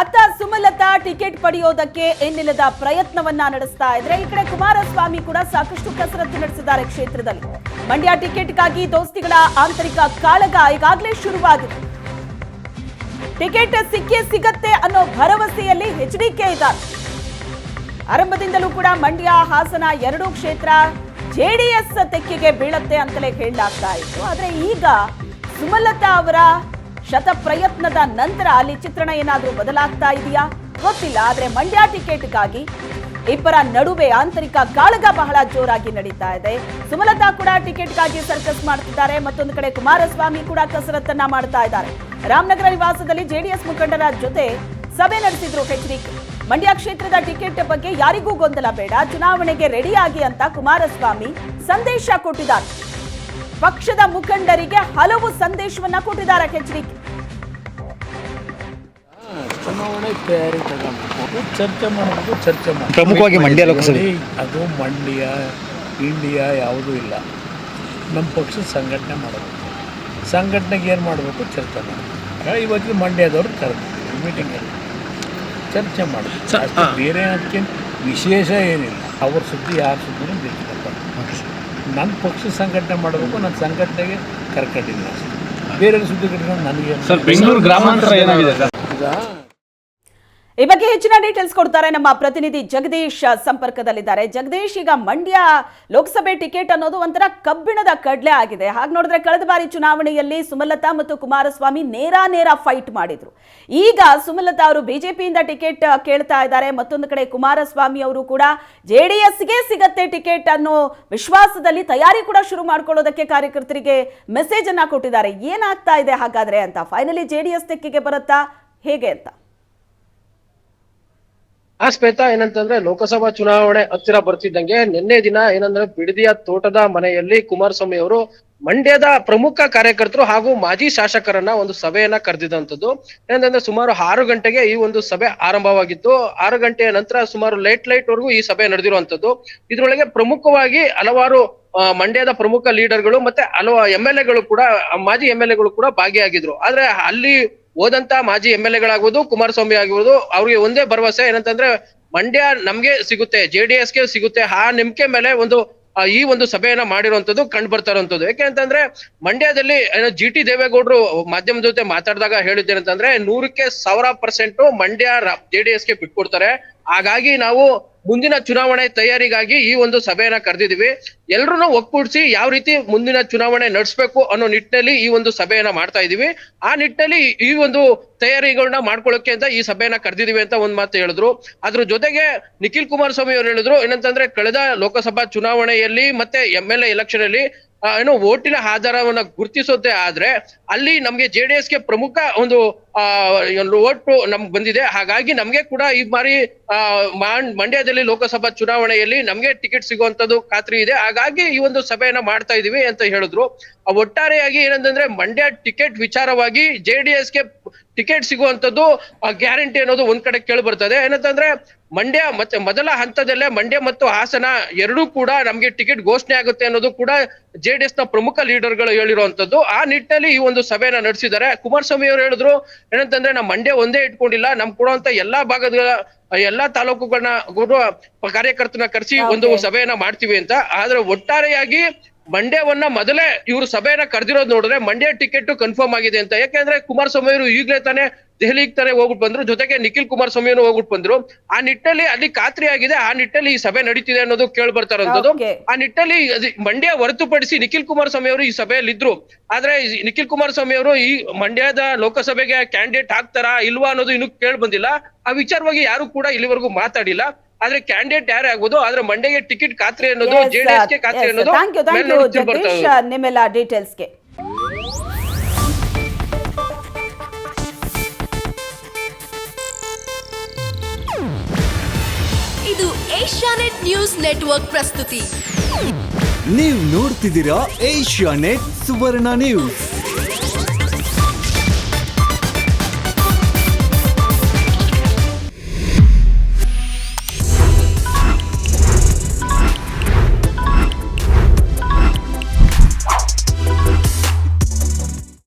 ಅತ್ತ ಸುಮಲತಾ ಟಿಕೆಟ್ ಪಡೆಯೋದಕ್ಕೆ ಎನ್ನಿಲ್ಲದ ಪ್ರಯತ್ನವನ್ನ ನಡೆಸ್ತಾ ಇದ್ರೆ, ಈ ಕಡೆ ಕುಮಾರಸ್ವಾಮಿ ಕೂಡ ಸಾಕಷ್ಟು ಕಸರತ್ತು ನಡೆಸಿದ್ದಾರೆ ಕ್ಷೇತ್ರದಲ್ಲಿ. ಮಂಡ್ಯ ಟಿಕೆಟ್ಗಾಗಿ ದೋಸ್ತಿಗಳ ಆಂತರಿಕ ಕಾಳಗ ಈಗಾಗಲೇ ಶುರುವಾಗಿದೆ. ಟಿಕೆಟ್ ಸಿಕ್ಕೇ ಸಿಗತ್ತೆ ಅನ್ನೋ ಭರವಸೆಯಲ್ಲಿ ಎಚ್ಡಿಕೆ ಇದ್ದಾರೆ. ಆರಂಭದಿಂದಲೂ ಕೂಡ ಮಂಡ್ಯ ಹಾಸನ ಎರಡೂ ಕ್ಷೇತ್ರ ಜೆಡಿಎಸ್ ತೆಕ್ಕೆಗೆ ಬೀಳತ್ತೆ ಅಂತಲೇ ಹೇಳಲಾಗ್ತಾ ಇತ್ತು. ಆದ್ರೆ ಈಗ ಸುಮಲತಾ ಅವರ ಶತ ಪ್ರಯತ್ನದ ನಂತರ ಅಲ್ಲಿ ಚಿತ್ರಣ ಏನಾದರೂ ಬದಲಾಗ್ತಾ ಇದೆಯಾ ಗೊತ್ತಿಲ್ಲ. ಆದ್ರೆ ಮಂಡ್ಯ ಟಿಕೆಟ್ಗಾಗಿ ಇಬ್ಬರ ನಡುವೆ ಆಂತರಿಕ ಕಾಳಗ ಬಹಳ ಜೋರಾಗಿ ನಡೀತಾ ಇದೆ. ಸುಮಲತಾ ಕೂಡ ಟಿಕೆಟ್ಗಾಗಿ ಸರ್ಕಸ್ ಮಾಡ್ತಿದ್ದಾರೆ, ಮತ್ತೊಂದು ಕಡೆ ಕುಮಾರಸ್ವಾಮಿ ಕೂಡ ಕಸರತ್ತನ್ನ ಮಾಡ್ತಾ ಇದ್ದಾರೆ. ರಾಮನಗರ ನಿವಾಸದಲ್ಲಿ ಜೆಡಿಎಸ್ ಮುಖಂಡರ ಜೊತೆ ಸಭೆ ನಡೆಸಿದ್ರು ಎಚ್ಡಿಕೆ. ಮಂಡ್ಯ ಕ್ಷೇತ್ರದ ಟಿಕೆಟ್ ಬಗ್ಗೆ ಯಾರಿಗೂ ಗೊಂದಲ ಬೇಡ, ಚುನಾವಣೆಗೆ ರೆಡಿಯಾಗಿ ಅಂತ ಕುಮಾರಸ್ವಾಮಿ ಸಂದೇಶ ಕೊಟ್ಟಿದ್ದಾರೆ. ಪಕ್ಷದ ಮುಖಂಡರಿಗೆ ಹಲವು ಸಂದೇಶವನ್ನ ಕೊಟ್ಟಿದ್ದಾರೆ ಎಚ್ಡಿಕೆ. ಚುನಾವಣೆ ತಯಾರಿ ತಗೊಂಡು ಚರ್ಚೆ ಮಾಡಬೇಕು. ಪ್ರಮುಖವಾಗಿ ಮಂಡ್ಯ ಲೋಕಸಭೆ ಅದು ಇಂಡಿಯಾ ಯಾವುದೂ ಇಲ್ಲ. ನಮ್ಮ ಪಕ್ಷದ ಸಂಘಟನೆ ಮಾಡಬೇಕು. ಸಂಘಟನೆಗೆ ಏನು ಮಾಡಬೇಕು ಚರ್ಚೆ ಮಾಡಬೇಕು. ಇವತ್ತು ಮಂಡ್ಯದವ್ರು ಕರೆದಿದ್ದೀವಿ ಮೀಟಿಂಗಲ್ಲಿ ಚರ್ಚೆ ಮಾಡಬೇಕು ಅಷ್ಟು. ಬೇರೆ ಅದಕ್ಕಿಂತ ವಿಶೇಷ ಏನಿಲ್ಲ. ಅವ್ರ ಸುದ್ದಿ ಯಾರ ಸುದ್ದಿನೂ ಬೇಕಿಲ್ಲಪ್ಪ. ನನ್ನ ಪಕ್ಷ ಸಂಘಟನೆ ಮಾಡಬೇಕು, ನನ್ನ ಸಂಘಟನೆಗೆ ಕರ್ಕೊಂಡಿಲ್ಲ. ಬೇರೆ ಸುದ್ದಿ ಕಟ್ಕೊಂಡು ನನಗೆ ಬೆಂಗಳೂರು ಗ್ರಾಮಾಂತರ ಏನಾಗಿದೆ ಸರ್? ಈಗ ಈ ಬಗ್ಗೆ ಹೆಚ್ಚಿನ ಡೀಟೇಲ್ಸ್ ಕೊಡ್ತಾರೆ ನಮ್ಮ ಪ್ರತಿನಿಧಿ ಜಗದೀಶ್ ಸಂಪರ್ಕದಲ್ಲಿದ್ದಾರೆ. ಜಗದೀಶ್, ಈಗ ಮಂಡ್ಯ ಲೋಕಸಭೆ ಟಿಕೆಟ್ ಅನ್ನೋದು ಒಂಥರ ಕಬ್ಬಿಣದ ಕಡ್ಲೆ ಆಗಿದೆ. ಹಾಗೆ ನೋಡಿದ್ರೆ ಕಳೆದ ಬಾರಿ ಚುನಾವಣೆಯಲ್ಲಿ ಸುಮಲತಾ ಮತ್ತು ಕುಮಾರಸ್ವಾಮಿ ನೇರ ಫೈಟ್ ಮಾಡಿದ್ರು. ಈಗ ಸುಮಲತಾ ಅವರು ಬಿಜೆಪಿಯಿಂದ ಟಿಕೆಟ್ ಕೇಳ್ತಾ ಇದ್ದಾರೆ, ಮತ್ತೊಂದು ಕಡೆ ಕುಮಾರಸ್ವಾಮಿ ಅವರು ಕೂಡ ಜೆಡಿಎಸ್ಗೆ ಸಿಗತ್ತೆ ಟಿಕೆಟ್ ಅನ್ನೋ ವಿಶ್ವಾಸದಲ್ಲಿ ತಯಾರಿ ಕೂಡ ಶುರು ಮಾಡ್ಕೊಳ್ಳೋದಕ್ಕೆ ಕಾರ್ಯಕರ್ತರಿಗೆ ಮೆಸೇಜ್ ಅನ್ನ ಕೊಟ್ಟಿದ್ದಾರೆ. ಏನಾಗ್ತಾ ಇದೆ ಹಾಗಾದ್ರೆ ಅಂತ? ಫೈನಲಿ ಜೆಡಿಎಸ್ ತೆಕ್ಕೆಗೆ ಬರುತ್ತಾ ಹೇಗೆ ಅಂತ? ಶ್ವೇತಾ, ಏನಂತಂದ್ರೆ ಲೋಕಸಭಾ ಚುನಾವಣೆ ಹತ್ತಿರ ಬರ್ತಿದ್ದಂಗೆ ನಿನ್ನೆ ದಿನ ಏನಂದ್ರೆ ಬಿಡದಿಯ ತೋಟದ ಮನೆಯಲ್ಲಿ ಕುಮಾರಸ್ವಾಮಿ ಅವರು ಮಂಡ್ಯದ ಪ್ರಮುಖ ಕಾರ್ಯಕರ್ತರು ಹಾಗೂ ಮಾಜಿ ಶಾಸಕರನ್ನ ಒಂದು ಸಭೆಯನ್ನ ಕರೆದಿದ್ದಂಥದ್ದು. ಏನಂತಂದ್ರೆ ಸುಮಾರು 6 ಗಂಟೆಗೆ ಈ ಒಂದು ಸಭೆ ಆರಂಭವಾಗಿತ್ತು. 6 ಗಂಟೆಯ ನಂತರ ಸುಮಾರು ಲೈಟ್ ವರೆಗೂ ಈ ಸಭೆ ನಡೆದಿರುವಂತದ್ದು. ಇದ್ರೊಳಗೆ ಪ್ರಮುಖವಾಗಿ ಹಲವಾರು ಮಂಡ್ಯದ ಪ್ರಮುಖ ಲೀಡರ್ಗಳು ಮತ್ತೆ ಹಲವು MLA ಕೂಡ, ಮಾಜಿ MLA ಕೂಡ ಭಾಗಿಯಾಗಿದ್ರು. ಆದ್ರೆ ಅಲ್ಲಿ ಹೋದಂತ ಮಾಜಿ MLA ಗಳಾಗ್ಬೋದು, ಕುಮಾರಸ್ವಾಮಿ ಆಗಿರ್ಬೋದು, ಅವ್ರಿಗೆ ಒಂದೇ ಭರವಸೆ ಏನಂತಂದ್ರೆ ಮಂಡ್ಯ ನಮ್ಗೆ ಸಿಗುತ್ತೆ, JDS ಗೆ ಸಿಗುತ್ತೆ. ಆ ನಂಬಿಕೆ ಮೇಲೆ ಈ ಒಂದು ಸಭೆಯನ್ನ ಮಾಡಿರುವಂತದ್ದು ಕಂಡು ಬರ್ತಾ ಇರುವಂತದ್ದು. ಯಾಕೆಂತಂದ್ರೆ ಮಂಡ್ಯದಲ್ಲಿ GT ದೇವೇಗೌಡರು ಮಾಧ್ಯಮದ ಜೊತೆ ಮಾತಾಡಿದಾಗ ಹೇಳಿದ್ದೇನಂತಂದ್ರೆ 100ಕ್ಕೆ 1000% ಮಂಡ್ಯ JDS ಗೆ ಬಿಟ್ಕೊಡ್ತಾರೆ. ಹಾಗಾಗಿ ನಾವು ಮುಂದಿನ ಚುನಾವಣೆ ತಯಾರಿಗಾಗಿ ಈ ಒಂದು ಸಭೆಯನ್ನ ಕರೆದಿದೀವಿ. ಎಲ್ರು ಒಗ್ಗೂಡಿಸಿ ಯಾವ ರೀತಿ ಮುಂದಿನ ಚುನಾವಣೆ ನಡೆಸಬೇಕು ಅನ್ನೋ ನಿಟ್ಟಿನಲ್ಲಿ ಈ ಒಂದು ಸಭೆಯನ್ನ ಮಾಡ್ತಾ ಇದೀವಿ. ಆ ನಿಟ್ಟಿನಲ್ಲಿ ಈ ಒಂದು ತಯಾರಿಗಳನ್ನ ಮಾಡ್ಕೊಳ್ಳೋಕೆ ಅಂತ ಈ ಸಭೆಯನ್ನ ಕರೆದಿದೀವಿ ಅಂತ ಒಂದ್ ಮಾತು ಹೇಳಿದ್ರು. ಅದ್ರ ಜೊತೆಗೆ ನಿಖಿಲ್ ಕುಮಾರಸ್ವಾಮಿ ಅವರು ಹೇಳಿದ್ರು ಏನಂತಂದ್ರೆ ಕಳೆದ ಲೋಕಸಭಾ ಚುನಾವಣೆಯಲ್ಲಿ ಮತ್ತೆ MLA ಎಲೆಕ್ಷನ್ ಅಲ್ಲಿ ಓಟಿನ ಆಧಾರವನ್ನ ಗುರುತಿಸೋದೇ ಆದ್ರೆ ಅಲ್ಲಿ ನಮ್ಗೆ JDS ಗೆ ಪ್ರಮುಖ ಒಂದು ಓಟು ನಮ್ಗೆ ಬಂದಿದೆ. ಹಾಗಾಗಿ ನಮ್ಗೆ ಕೂಡ ಈ ಬಾರಿ ಮಂಡ್ಯದಲ್ಲಿ ಲೋಕಸಭಾ ಚುನಾವಣೆಯಲ್ಲಿ ನಮ್ಗೆ ಟಿಕೆಟ್ ಸಿಗುವಂತದ್ದು ಖಾತ್ರಿ ಇದೆ. ಹಾಗಾಗಿ ಈ ಒಂದು ಸಭೆಯನ್ನ ಮಾಡ್ತಾ ಇದೀವಿ ಅಂತ ಹೇಳಿದ್ರು. ಒಟ್ಟಾರೆಯಾಗಿ ಏನಂತಂದ್ರೆ ಮಂಡ್ಯ ಟಿಕೆಟ್ ವಿಚಾರವಾಗಿ JDS ಗೆ ಟಿಕೆಟ್ ಸಿಗುವಂತದ್ದು ಗ್ಯಾರಂಟಿ ಅನ್ನೋದು ಒಂದ್ ಕಡೆ ಕೇಳಿ ಬರ್ತದೆ. ಏನಂತಂದ್ರೆ ಮಂಡ್ಯ ಮತ್ತೆ ಮೊದಲ ಹಂತದಲ್ಲೇ ಮಂಡ್ಯ ಮತ್ತು ಹಾಸನ ಎರಡೂ ಕೂಡ ನಮ್ಗೆ ಟಿಕೆಟ್ ಘೋಷಣೆ ಆಗುತ್ತೆ ಅನ್ನೋದು ಕೂಡ JDS ನ ಪ್ರಮುಖ ಲೀಡರ್ಗಳು ಹೇಳಿರುವಂತದ್ದು. ಆ ನಿಟ್ಟಿನಲ್ಲಿ ಈ ಒಂದು ಸಭೆಯನ್ನ ನಡೆಸಿದ್ದಾರೆ. ಕುಮಾರಸ್ವಾಮಿ ಅವರು ಹೇಳಿದ್ರು ಏನಂತಂದ್ರೆ ನಾವು ಮಂಡ್ಯ ಒಂದೇ ಇಟ್ಕೊಂಡಿಲ್ಲ, ನಮ್ ಕೊಡುವಂತ ಎಲ್ಲಾ ಭಾಗದ ಎಲ್ಲಾ ತಾಲೂಕುಗಳನ್ನ ಕಾರ್ಯಕರ್ತನ ಕರೆಸಿ ಒಂದು ಸಭೆಯನ್ನ ಮಾಡ್ತೀವಿ ಅಂತ. ಆದ್ರೆ ಒಟ್ಟಾರೆಯಾಗಿ ಮಂಡ್ಯವನ್ನ ಮೊದಲೇ ಇವರು ಸಭೆಯನ್ನ ಕರೆದಿರೋದು ನೋಡಿದ್ರೆ ಮಂಡ್ಯ ಟಿಕೆಟ್ ಕನ್ಫರ್ಮ್ ಆಗಿದೆ ಅಂತ. ಯಾಕೆಂದ್ರೆ ಕುಮಾರಸ್ವಾಮಿ ಅವರು ಈಗಲೇ ತಾನೇ ದೆಹಲಿಗೆ ತಾನೇ ಹೋಗ್ಬಿಟ್ಟು ಬಂದ್ರು, ಜೊತೆಗೆ ನಿಖಿಲ್ ಕುಮಾರಸ್ವಾಮಿ ಅವರು ಹೋಗ್ಬಿಟ್ಟು ಬಂದ್ರು. ಆ ನಿಟ್ಟಲ್ಲಿ ಅಲ್ಲಿ ಖಾತ್ರಿ ಆಗಿದೆ, ಆ ನಿಟ್ಟಲ್ಲಿ ಈ ಸಭೆ ನಡೀತಿದೆ ಅನ್ನೋದು ಕೇಳಿ ಬರ್ತಾ ಇರೋದು. ಆ ನಿಟ್ಟಲ್ಲಿ ಮಂಡ್ಯ ಹೊರತುಪಡಿಸಿ ನಿಖಿಲ್ ಕುಮಾರಸ್ವಾಮಿ ಅವರು ಈ ಸಭೆಯಲ್ಲಿ ಇದ್ರು. ಆದ್ರೆ ನಿಖಿಲ್ ಕುಮಾರಸ್ವಾಮಿ ಅವರು ಈ ಮಂಡ್ಯದ ಲೋಕಸಭೆಗೆ ಕ್ಯಾಂಡಿಡೇಟ್ ಆಗ್ತಾರಾ ಇಲ್ವಾ ಅನ್ನೋದು ಇನ್ನು ಕೇಳಿ ಬಂದಿಲ್ಲ. ಆ ವಿಚಾರವಾಗಿ ಯಾರು ಕೂಡ ಇಲ್ಲಿವರೆಗೂ ಮಾತಾಡಿಲ್ಲ. ಆದ್ರೆ ಕ್ಯಾಂಡಿಡೇಟ್ ಯಾರೇ ಆಗ್ಬೋದು, ಆದ್ರೆ ಮಂಡ್ಯಗೆ ಟಿಕೆಟ್ ಖಾತ್ರಿ ಅನ್ನೋದು JDS ಗೆ ಖಾತ್ರಿ ಅನ್ನೋದು ಜಗದೀಶ್ ನಿಮ್ಮೆಲ್ಲ ಡೀಟೇಲ್ಸ್ಗೆ. ಇದು ಏಷ್ಯಾನೆಟ್ ನ್ಯೂಸ್ ನೆಟ್ವರ್ಕ್ ಪ್ರಸ್ತುತಿ. ನೀವು ನೋಡ್ತಿದ್ದೀರಾ ಏಷ್ಯಾನೆಟ್ ಸುವರ್ಣ ನ್ಯೂಸ್.